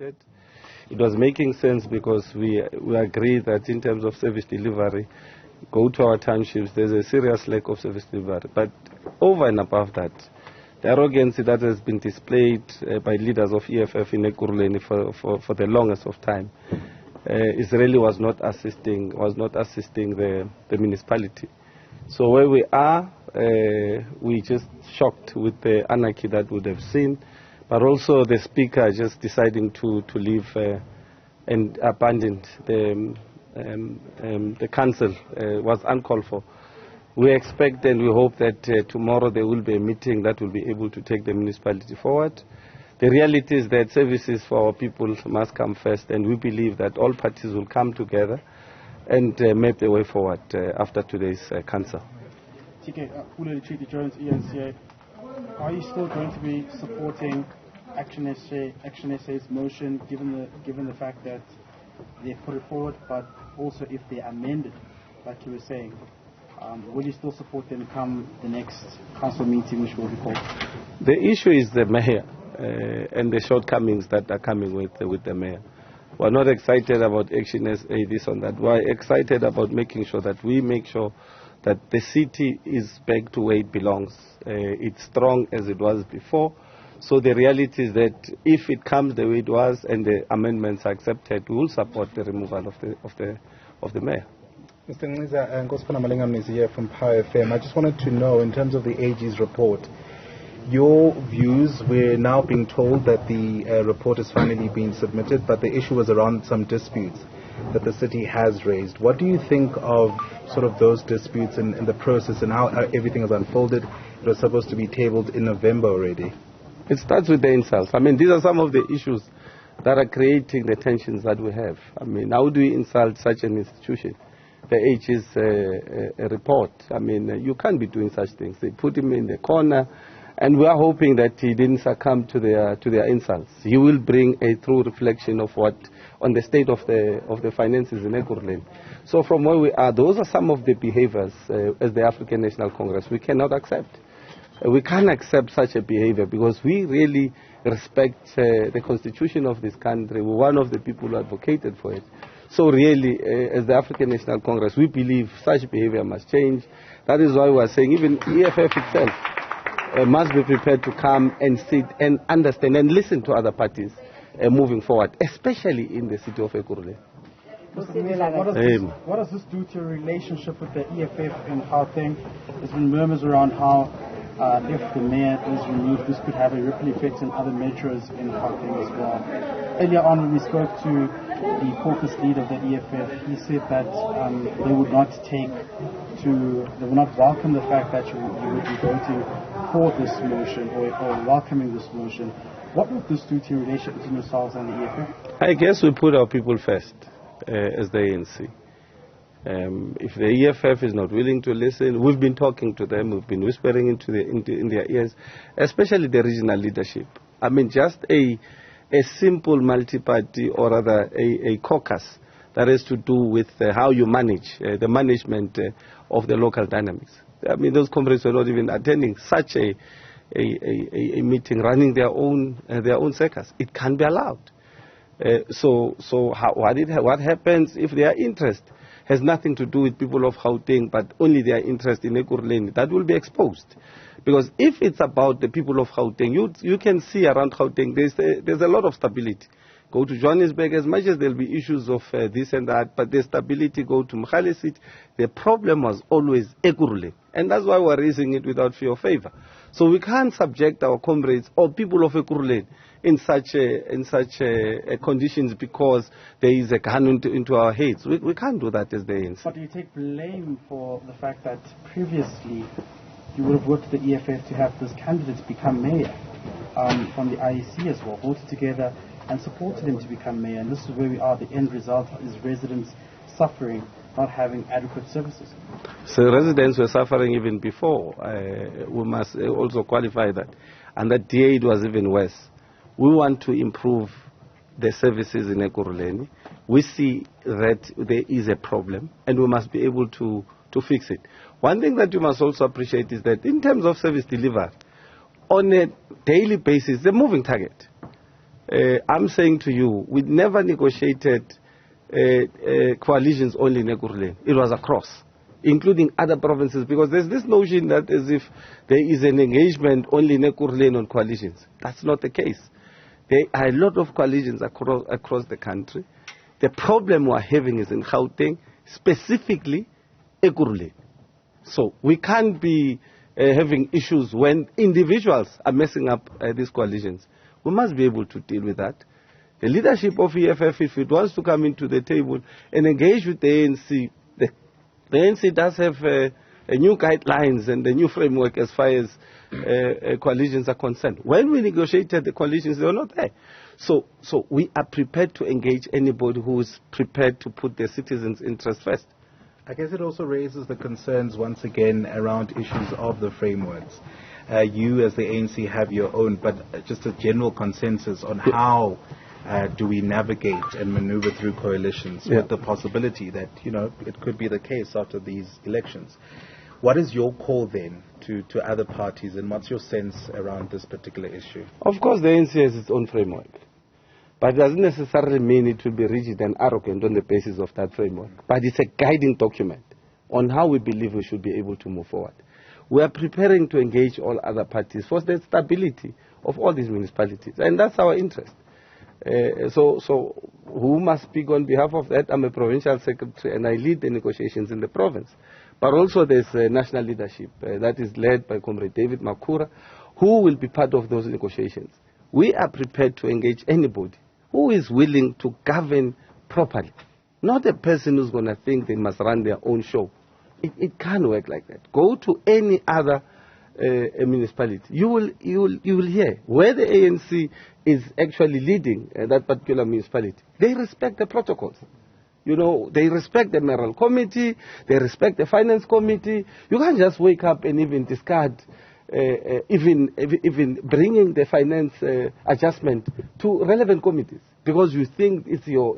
expected. It was making sense because we agreed that in terms of service delivery, go to our townships, there's a serious lack of service delivery. But over and above that, the arrogance that has been displayed by leaders of EFF in Ekurhuleni for the longest of time, Israeli was not assisting the municipality. So where we are, we just shocked with the anarchy that we would have seen, but also the speaker just deciding to leave and abandon the council was uncalled for. We expect and we hope that tomorrow there will be a meeting that will be able to take the municipality forward. The reality is that services for our people must come first, and we believe that all parties will come together and map the way forward after today's council. TK Nciza, are you still going to be supporting Action SA's motion, given the fact that they put it forward, but also if they amended, like you were saying, will you still support them come the next council meeting, which will be called? The issue is the mayor and the shortcomings that are coming with the mayor. We're not excited about Action SA, this and that. We're excited about making sure that we make sure that the city is back to where it belongs. It's strong as it was before. So the reality is that if it comes the way it was and the amendments are accepted, we will support the removal of the mayor. Mr. Nciza, Ngosipana Malengam is here from Power FM. I just wanted to know, in terms of the AG's report, your views. We're now being told that the report is finally being submitted, but the issue was around some disputes that the city has raised. What do you think of sort of those disputes and the process and how everything has unfolded? It was supposed to be tabled in November already. It starts with the insults. I mean, these are some of the issues that are creating the tensions that we have. I mean, how do we insult such an institution? The AG's a report. I mean, you can't be doing such things. They put him in the corner, and we are hoping that he didn't succumb to their insults. He will bring a true reflection of what on the state of the finances in Ekurhuleni. So from where we are, those are some of the behaviors as the African National Congress we cannot accept. We can't accept such a behavior because we really respect the constitution of this country. We're one of the people who advocated for it. So really, as the African National Congress, we believe such behavior must change. That is why we are saying even EFF itself must be prepared to come and sit and understand and listen to other parties moving forward, especially in the city of Ekurhuleni. What does this do to your relationship with the EFF in Gauteng? There's been murmurs around how if the mayor is removed, this could have a ripple effect in other metros in Gauteng as well. Earlier on, when we spoke to the caucus leader of the EFF, he said that they would not welcome the fact that you would be voting for this motion or welcoming this motion. What would this do to your relationship between yourselves and the EFF? I guess we put our people first as the ANC. If the EFF is not willing to listen, we've been talking to them, we've been whispering in their ears, especially the regional leadership. I mean, just a simple multi-party or rather a caucus that has to do with how you manage the management of the local dynamics. I mean, those comrades were not even attending such a meeting, running their own circus. It can't be allowed. What happens if their interest has nothing to do with people of Gauteng, but only their interest in Ekurhuleni? That will be exposed. Because if it's about the people of Gauteng, you can see around Gauteng, there's a lot of stability. Go to Johannesburg, as much as there'll be issues of this and that, but there's stability. Go to Mkhalisit. The problem was always Ekurhuleni. And that's why we're raising it without fear or favor. So we can't subject our comrades or people of Ekurhuleni in such conditions because there is a gun into our heads. We can't do that as the ANC. But do you take blame for the fact that previously you would have worked with the EFF to have this candidate become mayor from the IEC as well, voted together and supported him to become mayor? And this is where we are. The end result is residents suffering, not having adequate services. So residents were suffering even before. We must also qualify that. And that day it was even worse. We want to improve the services in Ekurhuleni. We see that there is a problem and we must be able to fix it. One thing that you must also appreciate is that in terms of service delivery, on a daily basis, the moving target. I'm saying to you, we never negotiated coalitions only in Ekurhuleni. It was across, including other provinces, because there's this notion that as if there is an engagement only in Ekurhuleni on coalitions. That's not the case. There are a lot of coalitions across the country. The problem we're having is in Gauteng, specifically Ekurhuleni. So we can't be having issues when individuals are messing up these coalitions. We must be able to deal with that. The leadership of EFF, if it wants to come into the table and engage with the ANC, the ANC does have new guidelines and a new framework as far as coalitions are concerned. When we negotiated the coalitions, they were not there. So we are prepared to engage anybody who is prepared to put their citizens' interests first. I guess it also raises the concerns once again around issues of the frameworks. You as the ANC have your own, but just a general consensus on how do we navigate and maneuver through coalitions with the possibility that, you know, it could be the case after these elections. What is your call then to other parties, and what's your sense around this particular issue? Of course, the ANC has its own framework, but it doesn't necessarily mean it will be rigid and arrogant on the basis of that framework. But it's a guiding document on how we believe we should be able to move forward. We are preparing to engage all other parties for the stability of all these municipalities, and that's our interest. So who must speak on behalf of that? I'm a provincial secretary and I lead the negotiations in the province. But also there's national leadership that is led by Comrade David Makura, who will be part of those negotiations. We are prepared to engage anybody who is willing to govern properly. Not a person who's going to think they must run their own show. It can't work like that. Go to any other municipality. You will hear where the ANC is actually leading that particular municipality. They respect the protocols. You know, they respect the mayoral committee, they respect the finance committee. You can't just wake up and even discard even bringing the finance adjustment to relevant committees because you think it's your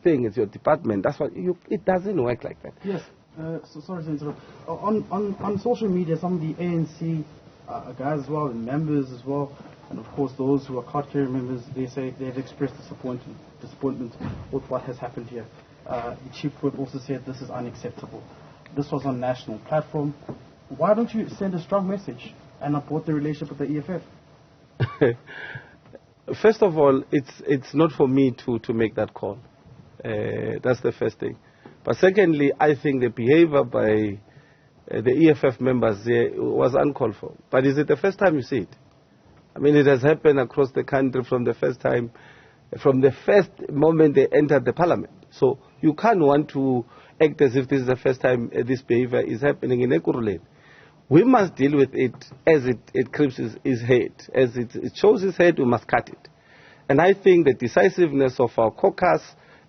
thing, it's your department. That's what it doesn't work like that. Yes. So sorry to interrupt. On social media, some of the ANC guys as well, and members as well, and of course those who are card-carrying members, they say they've expressed disappointment with what has happened here. The chief whip also said this is unacceptable. This was on national platform. Why don't you send a strong message and uphold the relationship with the EFF? First of all, it's not for me to make that call. That's the first thing. But secondly, I think the behavior by the EFF members was uncalled for. But is it the first time you see it? I mean, it has happened across the country from the first moment they entered the parliament. So you can't want to act as if this is the first time this behavior is happening in Ekurhuleni. We must deal with it as it creeps its head. As it shows its head, we must cut it. And I think the decisiveness of our caucus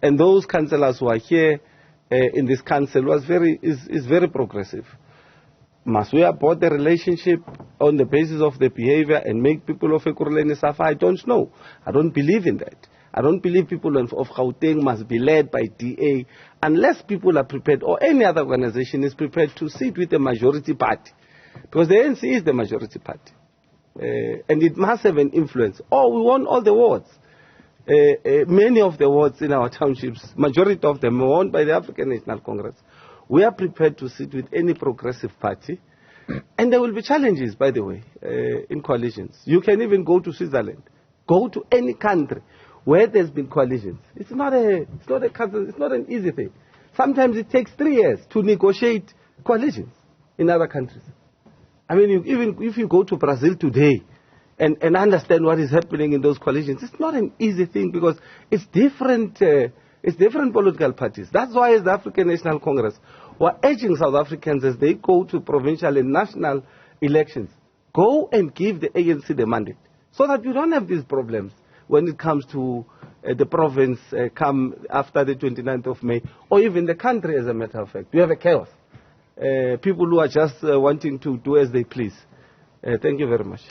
and those councillors who are here in this council is very progressive. Must we abort the relationship on the basis of the behavior and make people of Ekurhuleni suffer? I don't know. I don't believe in that. I don't believe people of Gauteng must be led by DA unless people are prepared, or any other organization is prepared to sit with the majority party. Because the ANC is the majority party. And it must have an influence. We won all the wards. Many of the wards in our townships, majority of them were won by the African National Congress. We are prepared to sit with any progressive party. And there will be challenges, by the way, in coalitions. You can even go to Switzerland. Go to any country where there's been coalitions. It's not an easy thing. Sometimes it takes 3 years to negotiate coalitions in other countries. I mean, even if you go to Brazil today and understand what is happening in those coalitions, it's not an easy thing because it's different political parties. That's why as the African National Congress, we're urging South Africans as they go to provincial and national elections, go and give the ANC the mandate so that you don't have these problems when it comes to the province come after the 29th of May, or even the country as a matter of fact. You have a chaos. People who are just wanting to do as they please. Thank you very much.